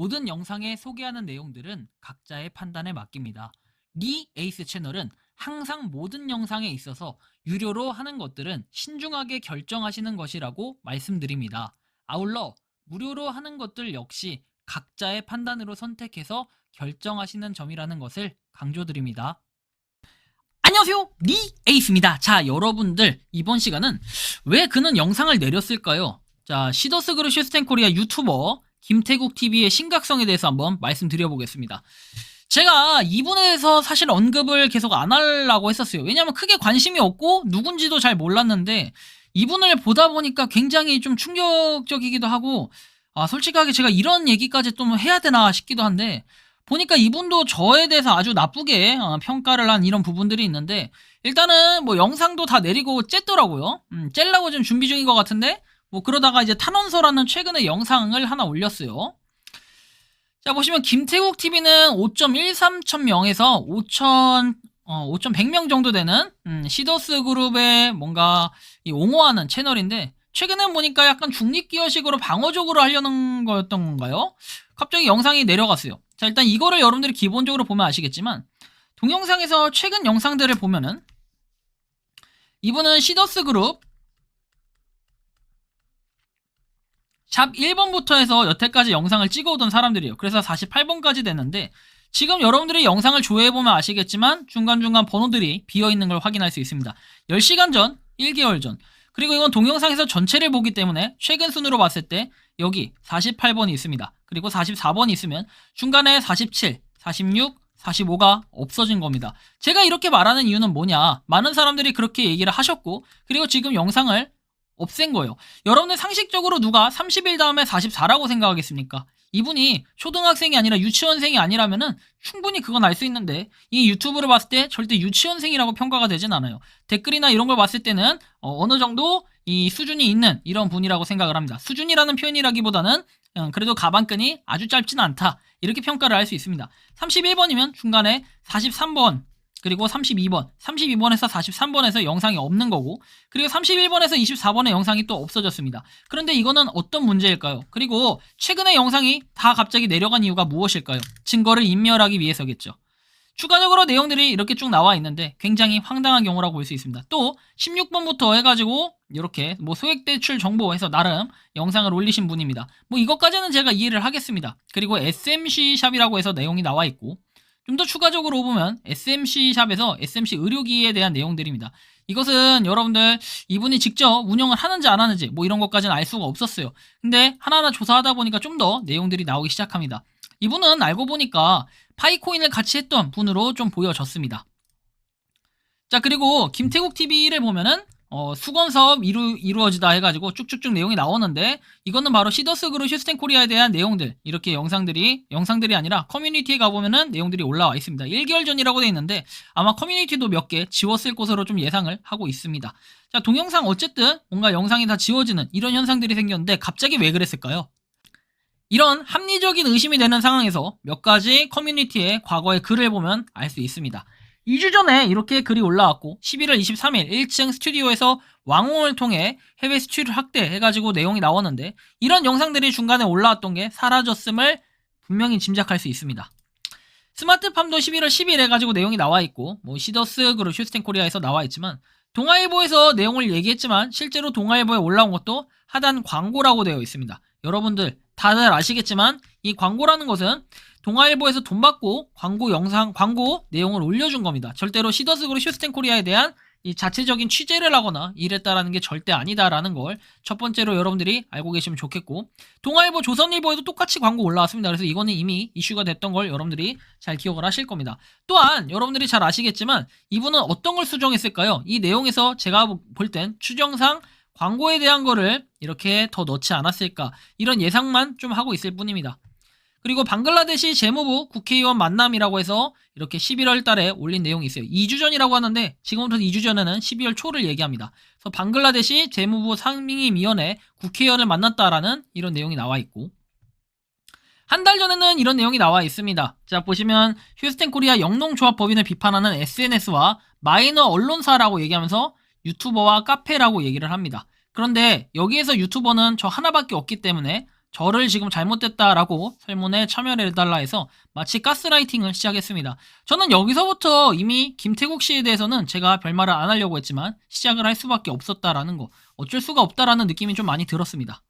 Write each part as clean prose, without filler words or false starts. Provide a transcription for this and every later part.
모든 영상에 소개하는 내용들은 각자의 판단에 맡깁니다. 리 에이스 채널은 항상 모든 영상에 있어서 유료로 하는 것들은 신중하게 결정하시는 것이라고 말씀드립니다. 아울러 무료로 하는 것들 역시 각자의 판단으로 선택해서 결정하시는 점이라는 것을 강조드립니다. 안녕하세요, 리 에이스입니다. 자, 여러분들 이번 시간은 왜 그는 영상을 내렸을까요? 자, 시더스 그룹 슈스텐 코리아 유튜버 김태국 TV의 심각성에 대해서 한번 말씀드려보겠습니다. 제가 이분에서 사실 언급을 계속 안 하려고 했었어요. 왜냐면 크게 관심이 없고 누군지도 잘 몰랐는데 이분을 보다 보니까 굉장히 좀 충격적이기도 하고, 솔직하게 제가 이런 얘기까지 좀 해야 되나 싶기도 한데, 보니까 이분도 저에 대해서 아주 나쁘게 평가를 한 이런 부분들이 있는데, 일단은 뭐 영상도 다 내리고 쨌더라고요. 째려고 지금 준비 중인 것 같은데, 뭐 그러다가 이제 탄원서라는 최근에 영상을 하나 올렸어요. 자, 보시면 김태국 TV는 5.13천 명에서 5,100명 정도 되는 시더스 그룹의 뭔가 옹호하는 채널인데, 최근에 보니까 약간 중립기여식으로 방어적으로 하려는 거였던 건가요? 갑자기 영상이 내려갔어요. 자, 일단 이거를 여러분들이 기본적으로 보면 아시겠지만, 동영상에서 최근 영상들을 보면은 이분은 시더스 그룹 샵 1번부터 해서 여태까지 영상을 찍어오던 사람들이에요. 그래서 48번까지 됐는데, 지금 여러분들이 영상을 조회해보면 아시겠지만 중간중간 번호들이 비어있는 걸 확인할 수 있습니다. 10시간 전, 1개월 전, 그리고 이건 동영상에서 전체를 보기 때문에 최근 순으로 봤을 때 여기 48번이 있습니다. 그리고 44번이 있으면 중간에 47, 46, 45가 없어진 겁니다. 제가 이렇게 말하는 이유는 뭐냐, 많은 사람들이 그렇게 얘기를 하셨고, 그리고 지금 영상을 없앤 거예요. 여러분들 상식적으로 누가 30일 다음에 44라고 생각하겠습니까? 이분이 초등학생이 아니라 유치원생이 아니라면은 충분히 그건 알 수 있는데, 이 유튜브를 봤을 때 절대 유치원생이라고 평가가 되진 않아요. 댓글이나 이런 걸 봤을 때는 어느 정도 이 수준이 있는 이런 분이라고 생각을 합니다. 수준이라는 표현이라기보다는 그래도 가방끈이 아주 짧지는 않다, 이렇게 평가를 할 수 있습니다. 31번이면 중간에 43번, 그리고 32번에서 43번에서 영상이 없는 거고, 그리고 31번에서 24번의 영상이 또 없어졌습니다. 그런데 이거는 어떤 문제일까요? 그리고 최근에 영상이 다 갑자기 내려간 이유가 무엇일까요? 증거를 인멸하기 위해서겠죠. 추가적으로 내용들이 이렇게 쭉 나와 있는데 굉장히 황당한 경우라고 볼 수 있습니다. 또 16번부터 해가지고 이렇게 뭐 소액대출 정보해서 나름 영상을 올리신 분입니다. 뭐 이것까지는 제가 이해를 하겠습니다. 그리고 SMC 샵이라고 해서 내용이 나와 있고, 좀 더 추가적으로 보면 SMC 샵에서 SMC 의료기에 대한 내용들입니다. 이것은 여러분들 이분이 직접 운영을 하는지 안 하는지 뭐 이런 것까지는 알 수가 없었어요. 근데 하나하나 조사하다 보니까 좀 더 내용들이 나오기 시작합니다. 이분은 알고 보니까 파이코인을 같이 했던 분으로 좀 보여졌습니다. 자, 그리고 김태국 TV를 보면은 수건 사업 이루어지다 해가지고 쭉쭉쭉 내용이 나오는데, 이거는 바로 시더스 그룹 슈스텐 코리아에 대한 내용들, 이렇게 영상들이 아니라 커뮤니티에 가보면은 내용들이 올라와 있습니다. 1개월 전이라고 돼 있는데 아마 커뮤니티도 몇 개 지웠을 것으로 좀 예상을 하고 있습니다. 자, 동영상 어쨌든 뭔가 영상이 다 지워지는 이런 현상들이 생겼는데 갑자기 왜 그랬을까요? 이런 합리적인 의심이 되는 상황에서 몇 가지 커뮤니티의 과거의 글을 보면 알 수 있습니다. 2주 전에 이렇게 글이 올라왔고, 11월 23일 1층 스튜디오에서 왕홍을 통해 해외 수출을 확대해가지고 내용이 나왔는데, 이런 영상들이 중간에 올라왔던 게 사라졌음을 분명히 짐작할 수 있습니다. 스마트팜도 11월 10일 해가지고 내용이 나와 있고, 뭐 시더스 그룹 슈스텐 코리아에서 나와 있지만, 동아일보에서 내용을 얘기했지만 실제로 동아일보에 올라온 것도 하단 광고라고 되어 있습니다. 여러분들 다들 아시겠지만 이 광고라는 것은 동아일보에서 돈 받고 광고 내용을 올려준 겁니다. 절대로 시더스 그룹 슈스텐 코리아에 대한 이 자체적인 취재를 하거나 이랬다라는 게 절대 아니다라는 걸 첫 번째로 여러분들이 알고 계시면 좋겠고, 동아일보, 조선일보에도 똑같이 광고 올라왔습니다. 그래서 이거는 이미 이슈가 됐던 걸 여러분들이 잘 기억을 하실 겁니다. 또한 여러분들이 잘 아시겠지만 이분은 어떤 걸 수정했을까요? 이 내용에서 제가 볼 땐 추정상 광고에 대한 거를 이렇게 더 넣지 않았을까, 이런 예상만 좀 하고 있을 뿐입니다. 그리고 방글라데시 재무부 국회의원 만남이라고 해서 이렇게 11월 달에 올린 내용이 있어요. 2주 전이라고 하는데 지금부터 2주 전에는 12월 초를 얘기합니다. 그래서 방글라데시 재무부 상임위원회 국회의원을 만났다라는 이런 내용이 나와 있고, 한 달 전에는 이런 내용이 나와 있습니다. 자, 보시면 휴스텐 코리아 영농조합 법인을 비판하는 SNS와 마이너 언론사라고 얘기하면서 유튜버와 카페라고 얘기를 합니다. 그런데 여기에서 유튜버는 저 하나밖에 없기 때문에 저를 지금 잘못됐다라고 설문에 참여를 해달라 해서 마치 가스라이팅을 시작했습니다. 저는 여기서부터 이미 김태국 씨에 대해서는 제가 별말을 안 하려고 했지만 시작을 할 수밖에 없었다라는 거, 어쩔 수가 없다라는 느낌이 좀 많이 들었습니다.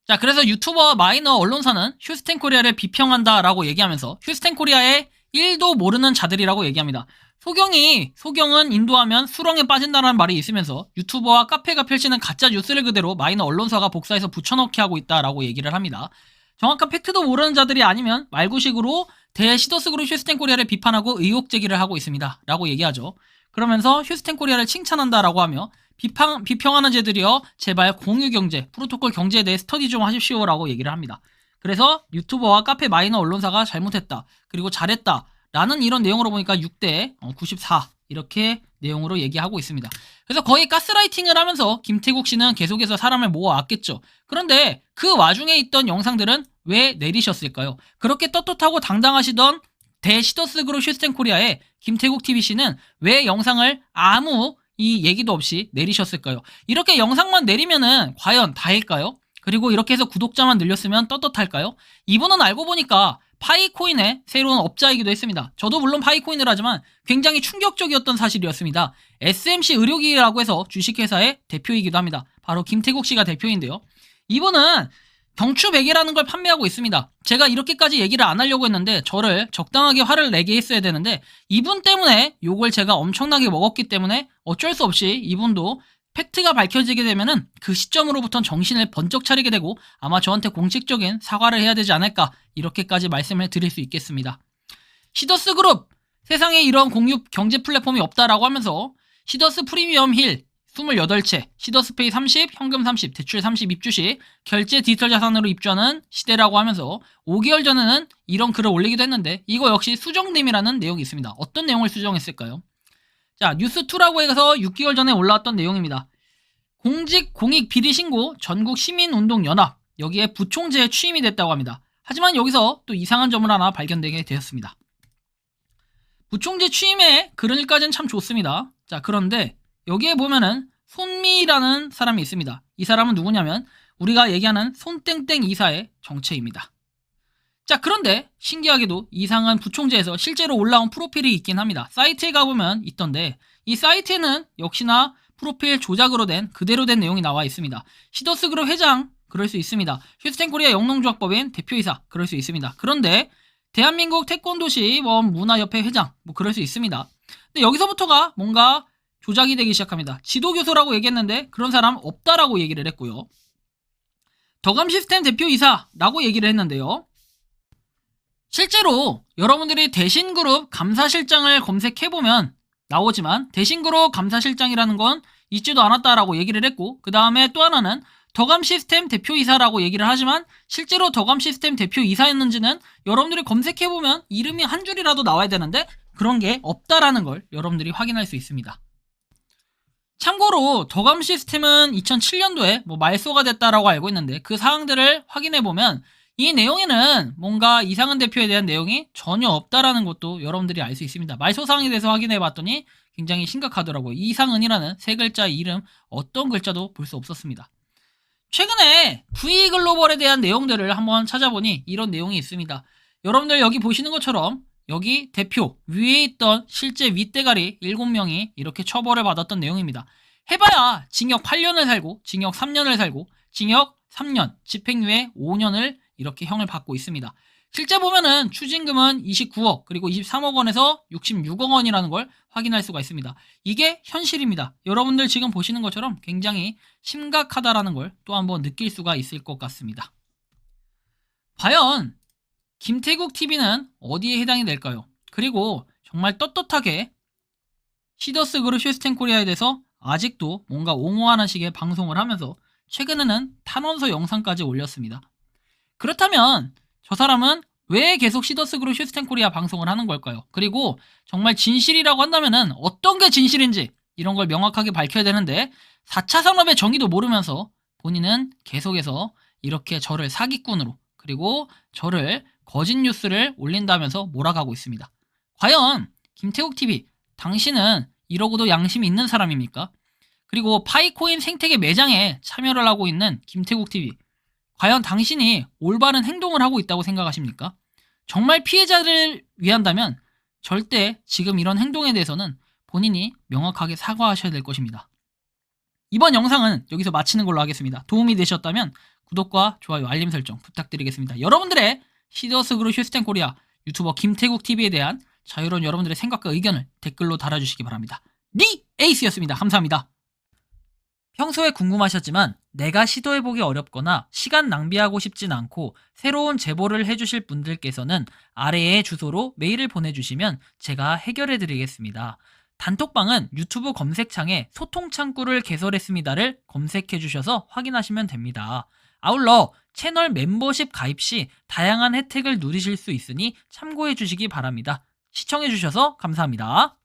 자, 그래서 유튜버와 마이너 언론사는 휴스텐 코리아를 비평한다라고 얘기하면서 휴스텐 코리아의 1도 모르는 자들이라고 얘기합니다. 소경은 인도하면 수렁에 빠진다는 말이 있으면서 유튜버와 카페가 펼치는 가짜 뉴스를 그대로 마이너 언론사가 복사해서 붙여넣기 하고 있다라고 얘기를 합니다. 정확한 팩트도 모르는 자들이 아니면 말구식으로 대시더스그룹 휴스텐 코리아를 비판하고 의혹 제기를 하고 있습니다 라고 얘기하죠. 그러면서 휴스텐 코리아를 칭찬한다라고 하며 비평하는 자들이여 제발 공유경제, 프로토콜 경제에 대해 스터디 좀 하십시오 라고 얘기를 합니다. 그래서 유튜버와 카페 마이너 언론사가 잘못했다, 그리고 잘했다 라는 이런 내용으로 보니까 6대 94 이렇게 내용으로 얘기하고 있습니다. 그래서 거의 가스라이팅을 하면서 김태국 씨는 계속해서 사람을 모아왔겠죠. 그런데 그 와중에 있던 영상들은 왜 내리셨을까요? 그렇게 떳떳하고 당당하시던 대시더스그룹 휴스텐 코리아의 김태국 TV씨는 왜 영상을 아무 이 얘기도 없이 내리셨을까요? 이렇게 영상만 내리면은 과연 다일까요? 그리고 이렇게 해서 구독자만 늘렸으면 떳떳할까요? 이분은 알고 보니까 파이코인의 새로운 업자이기도 했습니다. 저도 물론 파이코인을 하지만 굉장히 충격적이었던 사실이었습니다. SMC 의료기라고 해서 주식회사의 대표이기도 합니다. 바로 김태국 씨가 대표인데요. 이분은 경추베개라는 걸 판매하고 있습니다. 제가 이렇게까지 얘기를 안 하려고 했는데 저를 적당하게 화를 내게 했어야 되는데 이분 때문에 욕을 제가 엄청나게 먹었기 때문에 어쩔 수 없이 이분도 팩트가 밝혀지게 되면은 그 시점으로부터는 정신을 번쩍 차리게 되고 아마 저한테 공식적인 사과를 해야 되지 않을까 이렇게까지 말씀을 드릴 수 있겠습니다. 시더스 그룹 세상에 이런 공유 경제 플랫폼이 없다라고 하면서 시더스 프리미엄 힐 28채, 시더스페이 30, 현금 30, 대출 30 입주시, 결제 디지털 자산으로 입주하는 시대라고 하면서 5개월 전에는 이런 글을 올리기도 했는데 이거 역시 수정됨이라는 내용이 있습니다. 어떤 내용을 수정했을까요? 자, 뉴스2라고 해서 6개월 전에 올라왔던 내용입니다. 공익 비리 신고 전국 시민운동연합 여기에 부총재에 취임이 됐다고 합니다. 하지만 여기서 또 이상한 점을 하나 발견되게 되었습니다. 부총재 취임에 글을까지는 참 좋습니다. 자, 그런데 여기에 보면은 손미라는 사람이 있습니다. 이 사람은 누구냐면 우리가 얘기하는 손땡땡 이사의 정체입니다. 자, 그런데 신기하게도 이상한 부총재에서 실제로 올라온 프로필이 있긴 합니다. 사이트에 가보면 있던데 이 사이트에는 역시나 프로필 조작으로 된 그대로 된 내용이 나와 있습니다. 시더스그룹 회장 그럴 수 있습니다. 휴스텐 코리아 영농조합법인 대표이사 그럴 수 있습니다. 그런데 대한민국 태권도시 문화협회 회장 뭐 그럴 수 있습니다. 근데 여기서부터가 뭔가 조작이 되기 시작합니다. 지도교수라고 얘기했는데 그런 사람 없다라고 얘기를 했고요. 덕암시스템 대표이사라고 얘기를 했는데요. 실제로 여러분들이 대신그룹 감사실장을 검색해보면 나오지만 대신그룹 감사실장이라는 건 있지도 않았다라고 얘기를 했고 그 다음에 또 하나는 덕암시스템 대표이사라고 얘기를 하지만 실제로 덕암시스템 대표이사였는지는 여러분들이 검색해보면 이름이 한 줄이라도 나와야 되는데 그런 게 없다라는 걸 여러분들이 확인할 수 있습니다. 참고로 덕암시스템은 2007년도에 말소가 됐다라고 알고 있는데 그 사항들을 확인해보면 이 내용에는 뭔가 이상한 대표에 대한 내용이 전혀 없다라는 것도 여러분들이 알 수 있습니다. 말소 사항에 대해서 확인해봤더니 굉장히 심각하더라고요. 이상은이라는 세 글자 이름 어떤 글자도 볼 수 없었습니다. 최근에 V글로벌에 대한 내용들을 한번 찾아보니 이런 내용이 있습니다. 여러분들 여기 보시는 것처럼 여기 대표 위에 있던 실제 윗대가리 7명이 이렇게 처벌을 받았던 내용입니다. 해봐야 징역 8년을 살고 징역 3년을 살고 징역 3년 집행유예 5년을 이렇게 형을 받고 있습니다. 실제 보면은 추징금은 29억 그리고 23억 원에서 66억 원이라는 걸 확인할 수가 있습니다. 이게 현실입니다. 여러분들 지금 보시는 것처럼 굉장히 심각하다라는 걸 또 한번 느낄 수가 있을 것 같습니다. 과연 김태국 TV는 어디에 해당이 될까요? 그리고 정말 떳떳하게 시더스그룹 휴스텐 코리아에 대해서 아직도 뭔가 옹호하는 식의 방송을 하면서 최근에는 탄원서 영상까지 올렸습니다. 그렇다면 저 사람은 왜 계속 시더스그룹 휴스텐 코리아 방송을 하는 걸까요? 그리고 정말 진실이라고 한다면은 어떤 게 진실인지 이런 걸 명확하게 밝혀야 되는데 4차 산업의 정의도 모르면서 본인은 계속해서 이렇게 저를 사기꾼으로 그리고 저를 거짓 뉴스를 올린다면서 몰아가고 있습니다. 과연 김태국 TV 당신은 이러고도 양심이 있는 사람입니까? 그리고 파이코인 생태계 매장에 참여를 하고 있는 김태국 TV 과연 당신이 올바른 행동을 하고 있다고 생각하십니까? 정말 피해자를 위한다면 절대 지금 이런 행동에 대해서는 본인이 명확하게 사과하셔야 될 것입니다. 이번 영상은 여기서 마치는 걸로 하겠습니다. 도움이 되셨다면 구독과 좋아요, 알림 설정 부탁드리겠습니다. 여러분들의 시더스 그룹 휴스텐 코리아 유튜버 김태국 TV에 대한 자유로운 여러분들의 생각과 의견을 댓글로 달아주시기 바랍니다. 니 에이스였습니다. 감사합니다. 평소에 궁금하셨지만 내가 시도해보기 어렵거나 시간 낭비하고 싶진 않고 새로운 제보를 해주실 분들께서는 아래의 주소로 메일을 보내주시면 제가 해결해드리겠습니다. 단톡방은 유튜브 검색창에 소통창구를 개설했습니다를 검색해주셔서 확인하시면 됩니다. 아울러 채널 멤버십 가입 시 다양한 혜택을 누리실 수 있으니 참고해주시기 바랍니다. 시청해주셔서 감사합니다.